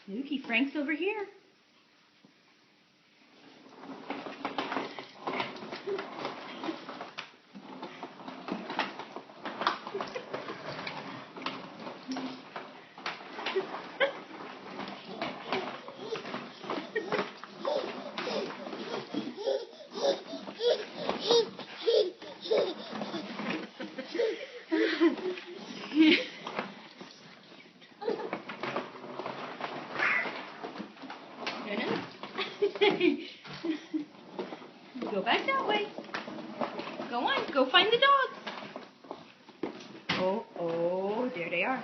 Lukey, Frank's over here. Go back that way. Go on, go find the dogs. Oh, there they are.